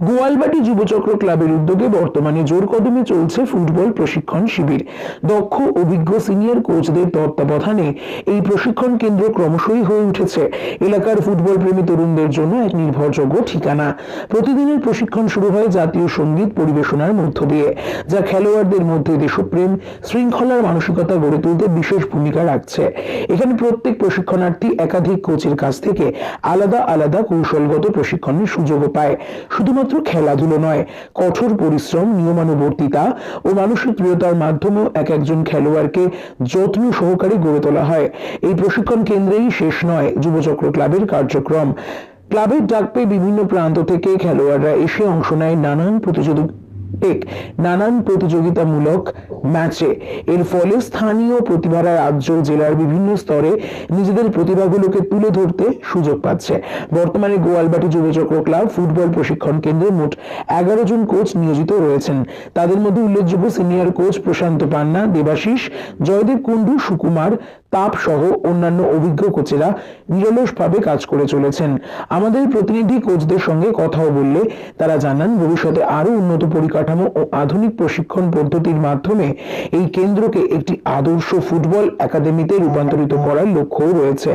গোয়ালবাটি যুবচক্র ক্লাবের উদ্যোগে বর্তমানে জোর কদমে চলছে ফুটবল প্রশিক্ষণ শিবির। দক্ষ অভিজ্ঞ সিনিয়র কোচদের তত্ত্বাবধানে এই প্রশিক্ষণ কেন্দ্র ক্রমশই হয়ে উঠেছে এলাকার ফুটবল প্রেমী তরুণদের জন্য এক নির্ভরযোগ্য ঠিকানা। প্রতিদিনের প্রশিক্ষণ শুরু হয় জাতীয় সঙ্গীত পরিবেশনার মধ্য দিয়ে, যা খেলোয়াড়দের মধ্যে দেশপ্রেম, শৃঙ্খলার মানসিকতা গড়ে তুলতে বিশেষ ভূমিকা রাখছে। এখানে প্রত্যেক প্রশিক্ষণার্থী একাধিক কোচের কাছ থেকে আলাদা আলাদা কৌশলগত প্রশিক্ষণের সুযোগও পায়। শুধুমাত্র খেলাধুলো নয়, কঠোর পরিশ্রম, নিয়মানুবর্তিতা ও মানসিক দৃঢ়তার মাধ্যমেও একজন খেলোয়াড়কে যত্ন সহকারে গড়ে তোলা হয়। এই প্রশিক্ষণ কেন্দ্রেই শেষ নয় যুবচক্র ক্লাবের কার্যক্রম। ক্লাবের ডাক পেয়ে বিভিন্ন প্রান্ত থেকে খেলোয়াড়রা এসে অংশ নেয় নানান প্রতিযোগিতামূলক ম্যাচে। এর ফলে স্থানীয় প্রতিভারা রাজ্য জেলার বিভিন্ন স্তরে নিজেদের প্রতিভাগুলোকে তুলে ধরতে সুযোগ পাচ্ছে। বর্তমানে গোয়ালবাটি যুবচক্র ক্লাব ফুটবল প্রশিক্ষণ কেন্দ্রে মোট 11 জন কোচ নিয়োজিত রয়েছেন। তাদের মধ্যে উল্লেখযোগ্য সিনিয়র কোচ প্রশান্ত পান্না, দেবাশিস, জয়দেব কুন্ডু, সুকুমার, তাপ সহ অন্যান্য অভিজ্ঞ কোচেরা নিরলসভাবে কাজ করে চলেছেন। আমাদের প্রতিনিধি কোচদের সঙ্গে কথাও বললে তারা জানান, ভবিষ্যতে আরো উন্নত পরিকাঠামো ও আধুনিক প্রশিক্ষণ পদ্ধতির মাধ্যমে এই কেন্দ্রকে একটি আদর্শ ফুটবল একাডেমিতে রূপান্তরিত করার লক্ষ্যও রয়েছে।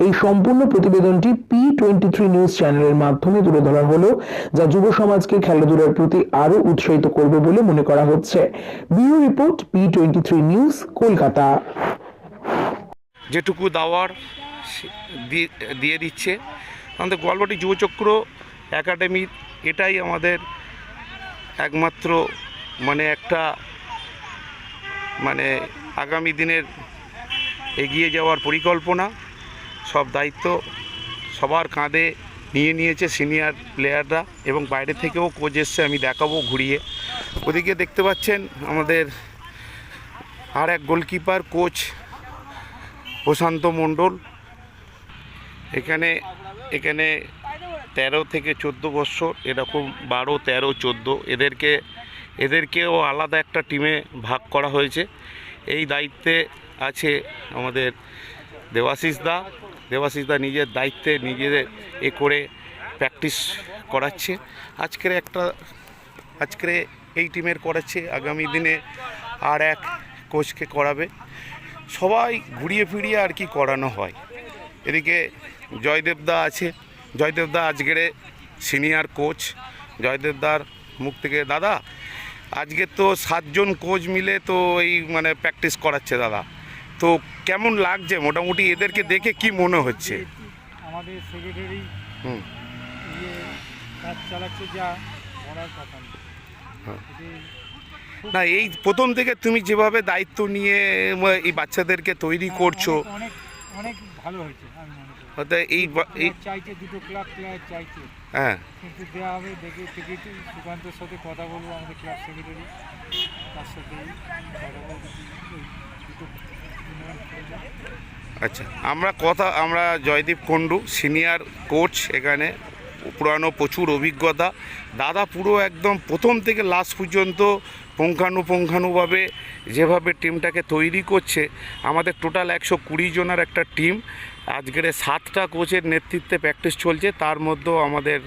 এই সম্পূর্ণ প্রতিবেদনটি P23 নিউজ চ্যানেলের মাধ্যমে তুলে ধরা হলো, যা যুব সমাজকে খেলাধুলার প্রতি আরো উৎসাহিত করবে বলে মনে করা হচ্ছে। Bureau report, P23 news, Kolkata. যেটুকু দেওয়ার দিয়ে দিচ্ছে আমাদের গোয়ালবাটি যুবচক্র একাডেমি। এটাই আমাদের একমাত্র একটা আগামী দিনের এগিয়ে যাওয়ার পরিকল্পনা। সব দায়িত্ব সবার কাঁধে নিয়ে নিয়েছে সিনিয়র প্লেয়াররা, এবং বাইরে থেকেও কোচ এসছে, আমি দেখাবো ঘুরিয়ে। ওদিকে দেখতে পাচ্ছেন আমাদের আর এক গোলকিপার কোচ প্রশান্ত মণ্ডল। এখানে 13 থেকে 14 বছর, এরকম 12, 13, 14 এদেরকেও আলাদা একটা টিমে ভাগ করা হয়েছে। এই দায়িত্বে আছে আমাদের দেবাশিস দা নিজের দায়িত্বে নিজেদের করে প্র্যাকটিস করাচ্ছে। আজকে এই টিমের করাচ্ছে, আগামী দিনে আর এক কোচকে করাবে। সবাই ঘুরিয়ে ফিরিয়ে আর কি করানো হয়। এদিকে জয়দেবদা আছে, জয়দেবদা আজকের সিনিয়র কোচ। জয়দেবদার মুখ থেকে, দাদা আজকে তো 7 জন কোচ মিলে তো এই প্র্যাকটিস করাচ্ছে দাদা, তো কেমন লাগছে মোটামুটি এদেরকে দেখে কি মনে হচ্ছে? আমাদের সেক্রেটারি কাজ চালাচ্ছে, যা বলার কথা না। এই প্রথম থেকে তুমি যেভাবে দায়িত্ব নিয়ে এই বাচ্চাদেরকে তৈরি করছো, অনেক ভালো হয়েছে। আমি মনে করি এই চাইছে, দুটো ক্লাব চাইছে, হ্যাঁ, কিন্তু দেওয়া হবে। দেখে সুকান্তের সাথে কথা বলবো, আমাদের ক্লাব সেক্রেটারি, তার সাথে কথা বলবো। আচ্ছা, আমরা জয়দীপ কুন্ডু সিনিয়র কোচ, এখানে পুরানো প্রচুর অভিজ্ঞতা। দাদা পুরো একদম প্রথম থেকে লাস্ট পর্যন্ত পুঙ্খানুপুঙ্খানুভাবে যেভাবে টিমটাকে তৈরি করছে। আমাদের টোটাল 120 জনের একটা টিম। আজকের 7টা কোচের নেতৃত্বে প্র্যাকটিস চলছে, তার মধ্যেও আমাদের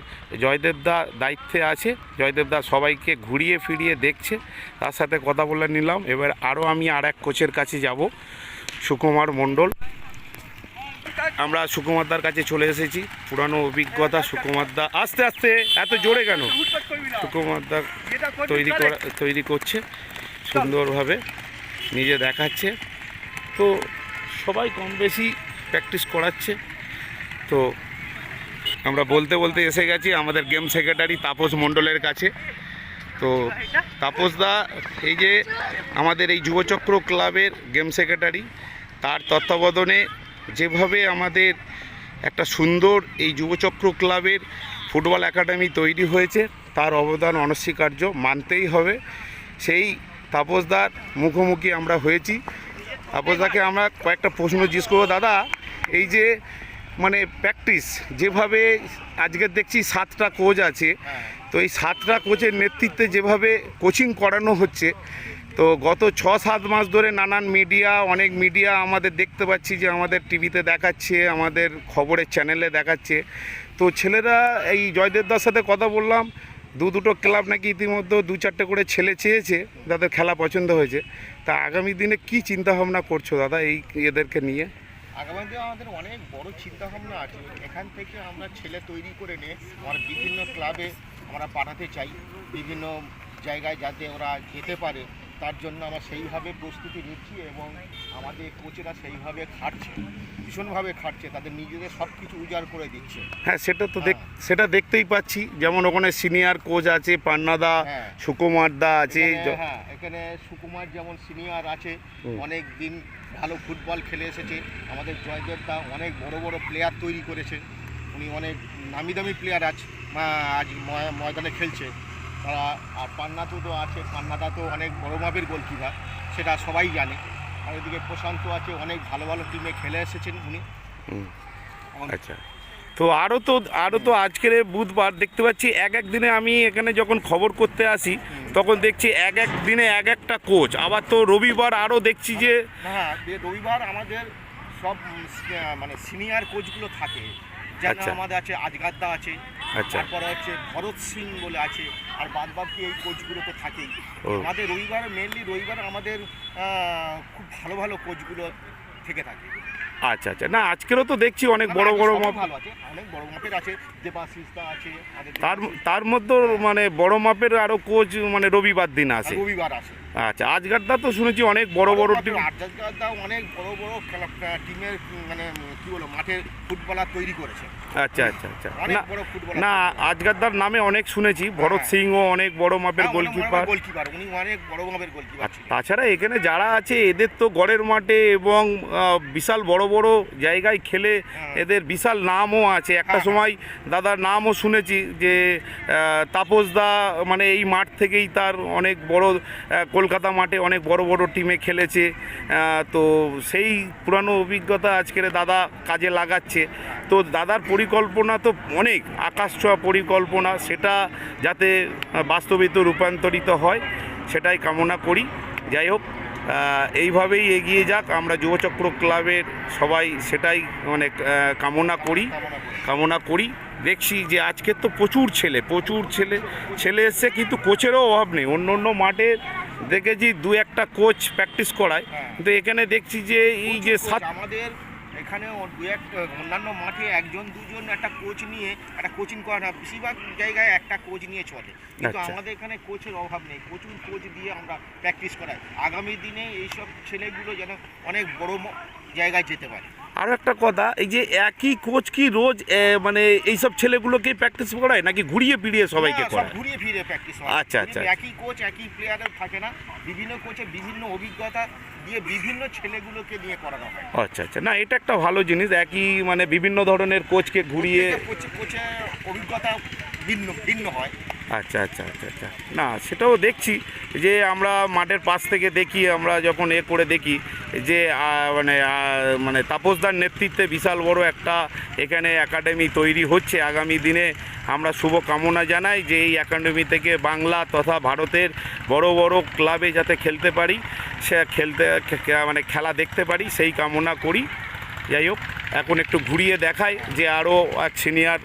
জয়দেবদা দায়িত্বে আছে। জয়দেবদা সবাইকে ঘুরিয়ে ফিরিয়ে দেখছে, তার সাথে কথা বলে নিলাম। এবার আমি আর এক কোচের কাছে যাব, সুকুমার মণ্ডল। আমরা সুকুমারদার কাছে চলে এসেছি, পুরানো অভিজ্ঞতা সুকুমারদা। আস্তে আস্তে, এত জোরে কেন? সুকুমারদা তৈরি করছে সুন্দরভাবে, নিজে দেখাচ্ছে। তো সবাই কম বেশি প্র্যাকটিস করাচ্ছে। তো আমরা বলতে এসে গেছি আমাদের গেম সেক্রেটারি তাপস মণ্ডলের কাছে। তো তাপসদা, এই যে আমাদের এই যুবচক্র ক্লাবের গেম সেক্রেটারি, তার তত্ত্বাবধানে যেভাবে আমাদের একটা সুন্দর এই যুবচক্র ক্লাবের ফুটবল একাডেমি তৈরি হয়েছে, তার অবদান অনস্বীকার্য, মানতেই হবে। সেই তাপসদার মুখোমুখি আমরা হয়েছি। তাপসদাকে আমরা কয়েকটা প্রশ্ন জিজ্ঞেস করবো। দাদা, এই যে প্র্যাকটিস যেভাবে আজকে দেখছি 7টা কোচ আছে, তো এই 7টা কোচের নেতৃত্বে যেভাবে কোচিং করানো হচ্ছে, তো গত 6-7 মাস ধরে অনেক মিডিয়া আমাদের দেখতে পাচ্ছি যে আমাদের টিভিতে দেখাচ্ছে, আমাদের খবরের চ্যানেলে দেখাচ্ছে। তো ছেলেরা, এই জয়দেবদার সাথে কথা বললাম, দুটো ক্লাব নাকি ইতিমধ্যে 2-4টে করে ছেলে চেয়েছে, যাদের খেলা পছন্দ হয়েছে। তা আগামী দিনে কি চিন্তা ভাবনা করছো দাদা এই এদেরকে নিয়ে? আগামী দিনে আমাদের অনেক বড় চিন্তাভাবনা আছে। এখান থেকে আমরা ছেলে তৈরি করে নিয়ে আমরা বিভিন্ন ক্লাবে আমরা পাঠাতে চাই, বিভিন্ন জায়গায় যাতে ওরা যেতে পারে। তার জন্য আমরা সেইভাবে প্রস্তুতি নিচ্ছি এবং আমাদের কোচেরা সেইভাবে খাটছে, ভীষণভাবে খাটছে, তাদের নিজেদের সব কিছু উজাড় করে দিচ্ছে। হ্যাঁ, সেটা দেখতেই পাচ্ছি। যেমন ওখানে সিনিয়র কোচ আছে, পান্নাদা, হ্যাঁ। সুকুমার দা আছে। হ্যাঁ, এখানে সুকুমার যেমন সিনিয়র আছে, অনেক দিন ভালো ফুটবল খেলে এসেছে। আমাদের জয়দেব দা অনেক বড় বড় প্লেয়ার তৈরি করেছে, উনি অনেক নামি দামি প্লেয়ার আছে, আজ ময়দানে খেলছে তারা। আর পান্নাদা তো আছে, পান্নাদা তো অনেক বড় মাপের গোলকিপার, সেটা সবাই জানে। আর এদিকে প্রশান্ত আছে, অনেক ভালো ভালো টিমে খেলে এসেছেন উনি। আচ্ছা, তো আরও তো আজকের বুধবার দেখতে পাচ্ছি এক দিনে আমি এখানে যখন খবর করতে আসি তখন দেখছি এক দিনে একটা কোচ। আবার তো রবিবার আরও দেখছি যে হ্যাঁ, রবিবার আমাদের সব মানে সিনিয়র কোচগুলো থাকে। যেন আচ্ছা। আমাদের আছে আজগাদ্দা আছে, আচ্ছা। তারপরে হচ্ছে ভরত সিং বলে আছে, আর বাদবাকি এই কোচগুলো তো থাকেই। ও। আমাদের রবিবার আমাদের খুব ভালো ভালো কোচগুলো থেকে থাকে। আচ্ছা, না আজকেরও তো দেখছি অনেক বড় সবাই মাপ। ভালো আছে, অনেক বড় মাপের আছে, দেবাশিসদা আছে আমাদের তার মধ্যে মানে বড় মাপের আরও কোচ মানে রবিবার দিন আসে। রবিবার আছে। আচ্ছা, আজগারদা তো শুনেছি অনেক বড় টিম। আজগাদ্দা অনেক বড় বড় খেলা টিমের মানে কি বলো মাঠের ফুটবলার তৈরি করেছে। আচ্ছা, অনেক না বড় ফুটবলার। না, আজগারদার নামে অনেক শুনেছি। ভরত সিংও অনেক বড় মাপের গোলকিপার। উনি অনেক বড় মাপের গোলকিপার ছিলেন। তাছাড়া এখানে যারা আছে এদের তো গড়ের মাঠে এবং বিশাল বড় বড় জায়গায় খেলে এদের বিশাল নামও আছে। একটা সময় দাদার নামও শুনেছি যে তাপসদা মানে এই মাঠ থেকেই তার অনেক বড় কলকাতা মাঠে অনেক বড় বড় টিমে খেলেছে। তো সেই পুরানো অভিজ্ঞতা আজকের দাদা কাজে লাগাচ্ছে। তো দাদার পরিকল্পনা তো অনেক আকাশ ছোঁয়া পরিকল্পনা, সেটা যাতে বাস্তবিত রূপান্তরিত হয় সেটাই কামনা করি। যাই হোক, এইভাবেই এগিয়ে যাক। আমরা যুবচক্র ক্লাবের সবাই সেটাই মানে কামনা করি। দেখছি যে আজকে তো প্রচুর ছেলে এসছে, কিন্তু কোচেরও অভাব নেই। অন্য মাঠে দেখেছি 2-1টা কোচ প্র্যাকটিস করায়, কিন্তু এখানে দেখছি যে এই যে আমাদের এখানে অন্যান্য মাঠে 1-2জন একটা কোচ নিয়ে একটা কোচিং করা না, বেশিরভাগ জায়গায় একটা কোচ নিয়ে চলে, কিন্তু আচ্ছা। আমাদের এখানে কোচের অভাব নেই, প্রচুর কোচ দিয়ে আমরা প্র্যাকটিস করাই। আগামী দিনে এইসব ছেলেগুলো যেন অনেক বড় জায়গায় যেতে পারে। আরও একটা কথা, এই যে একই কোচ কি রোজ মানে এইসব ছেলেগুলোকে প্র্যাকটিস করায় নাকি ঘুরিয়ে ফিরিয়ে সবাইকে সব করায়? ঘুরিয়ে ফিরে প্র্যাকটিস হয়। আচ্ছা। একই কোচ একই প্লেয়ারের থাকে না, বিভিন্ন কোচের বিভিন্ন অভিজ্ঞতা দিয়ে বিভিন্ন ছেলেগুলোকে নিয়ে করানো হয়। আচ্ছা, না এটা একটা ভালো জিনিস, একই মানে বিভিন্ন ধরনের কোচকে ঘুরিয়ে। কোচের অভিজ্ঞতা ভিন্ন হয়। আচ্ছা, না সেটাও দেখছি যে আমরা মাঠের পাশ থেকে দেখি, আমরা যখন করে দেখি যে মানে তাপসদার নেতৃত্বে বিশাল বড় একটা এখানে একাডেমি তৈরি হচ্ছে। আগামী দিনে আমরা শুভ কামনা জানাই যে এই একাডেমি থেকে বাংলা তথা ভারতের বড় বড় ক্লাবে যাতে খেলতে পারি, মানে খেলা দেখতে পারি, সেই কামনা করি। যাই হোক, এখন একটু ঘুরিয়ে দেখাই যে আরও এক সিনিয়র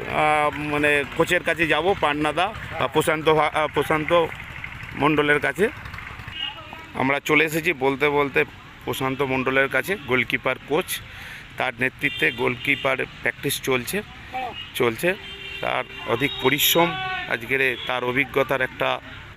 মানে কোচের কাছে যাব, পান্নাদা প্রশান্ত মণ্ডলের কাছে। আমরা চলে এসেছি বলতে প্রশান্ত মণ্ডলের কাছে, গোলকিপার কোচ। তার নেতৃত্বে গোলকিপার প্র্যাকটিস চলছে। তার অধিক পরিশ্রম আজকের তার অভিজ্ঞতার একটা